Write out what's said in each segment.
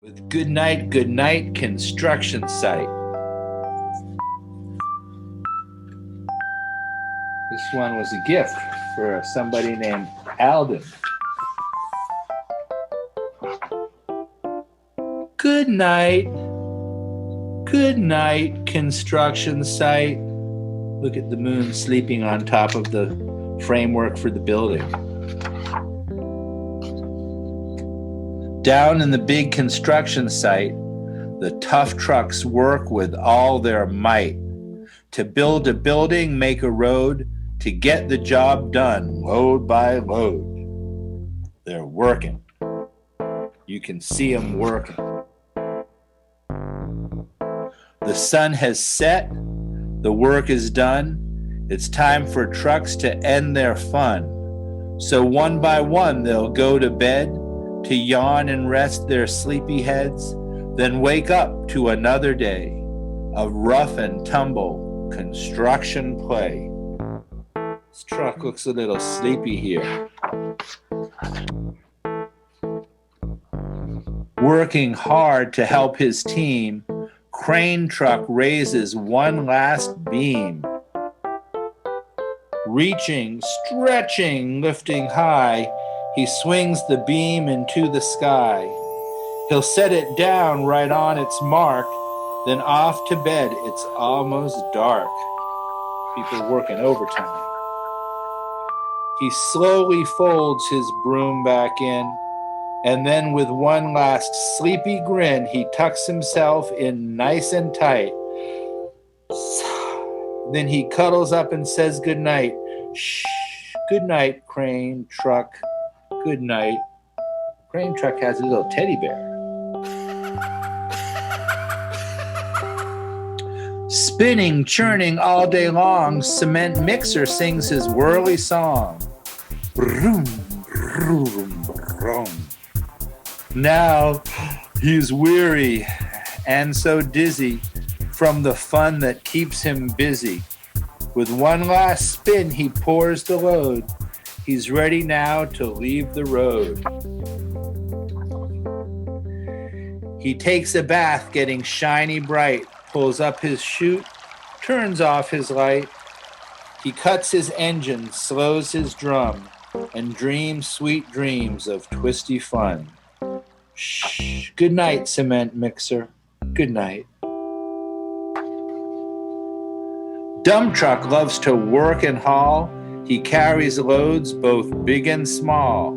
with Goodnight construction site. This one was a gift for somebody named Alden. Good night construction site. Look at the moon sleeping on top of the framework for the building. Down in the big construction site, the tough trucks work with all their might to build a building, make a road, to get the job done, load by load. They're working. You can see them working. The sun has set, the work is done. It's time for trucks to end their fun. So one by one they'll go to bed to yawn and rest their sleepy heads, then wake up to another day of rough and tumble construction play. This truck looks a little sleepy here. Working hard to help his team, crane truck raises one last beam. Reaching, stretching, lifting high, he swings the beam into the sky. He'll set it down right on its mark, then off to bed. It's almost dark. People working overtime. He slowly folds his broom back in, and then with one last sleepy grin, he tucks himself in nice and tight. Then he cuddles up and says goodnight. Shh, good night, crane truck. Good night. Crane truck has a little teddy bear. Spinning, churning all day long, cement mixer sings his whirly song. Vroom, vroom, vroom. Now he's weary and so dizzy from the fun that keeps him busy. With one last spin, he pours the load. He's ready now to leave the road. He takes a bath getting shiny bright, pulls up his chute, turns off his light. He cuts his engine, slows his drum, and dreams sweet dreams of twisty fun. Shh, good night, cement mixer, good night. Dump truck loves to work and haul. He carries loads both big and small.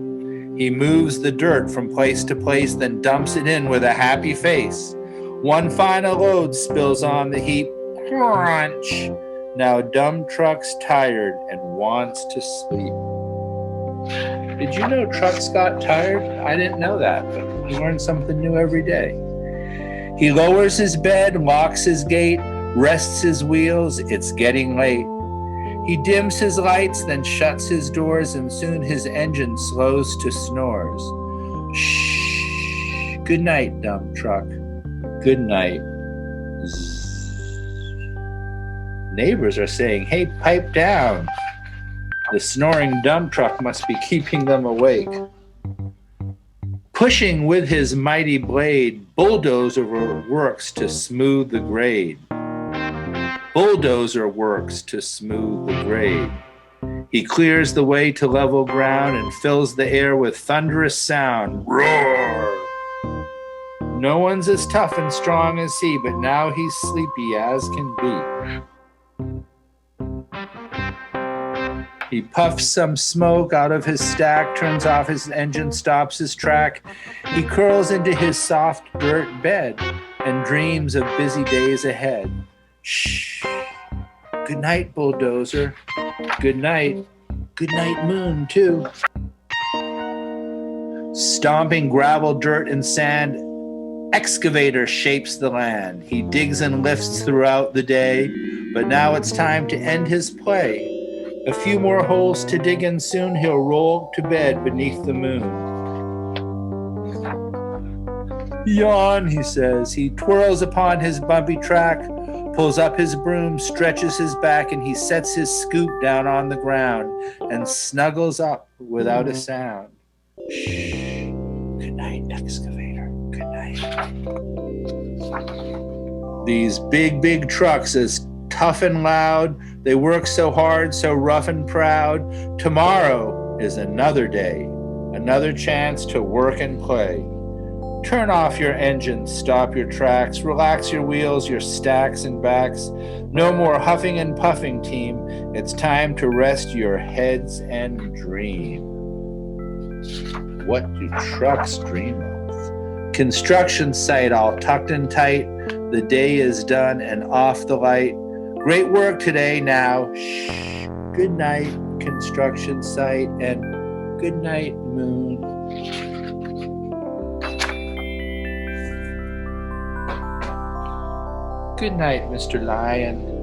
He moves the dirt from place to place, then dumps it in with a happy face. One final load spills on the heap. Crunch! Now dump truck's tired and wants to sleep. Did you know trucks got tired? I didn't know that, but you learn something new every day. He lowers his bed, locks his gate, rests his wheels. It's getting late. He dims his lights, then shuts his doors, and soon his engine slows to snores. Shh. Good night, dump truck. Good night. Zzz. Neighbors are saying, hey, pipe down. The snoring dump truck must be keeping them awake. Pushing with his mighty blade, bulldozer works to smooth the grade. Bulldozer works to smooth the grade. He clears the way to level ground and fills the air with thunderous sound. Roar! No one's as tough and strong as he, but now he's sleepy as can be. He puffs some smoke out of his stack, turns off his engine, stops his track. He curls into his soft dirt bed and dreams of busy days ahead. Shh. Good night, bulldozer. Good night. Good night, moon, too. Stomping gravel, dirt, and sand, excavator shapes the land. He digs and lifts throughout the day, but now it's time to end his play. A few more holes to dig in soon, he'll roll to bed beneath the moon. Yawn, he says. He twirls upon his bumpy track, pulls up his broom, stretches his back, and he sets his scoop down on the ground and snuggles up without a sound. Shh. Good night, excavator. Good night. These big, big trucks is tough and loud. They work so hard, so rough and proud. Tomorrow is another day, another chance to work and play. Turn off your engines, stop your tracks, relax your wheels, your stacks and backs. No more huffing and puffing, team. It's time to rest your heads and dream. What do trucks dream of? Construction site all tucked and tight. The day is done and off the light. Great work today now. Shh. Good night, construction site, and good night, moon. Good night, Mr. Lion.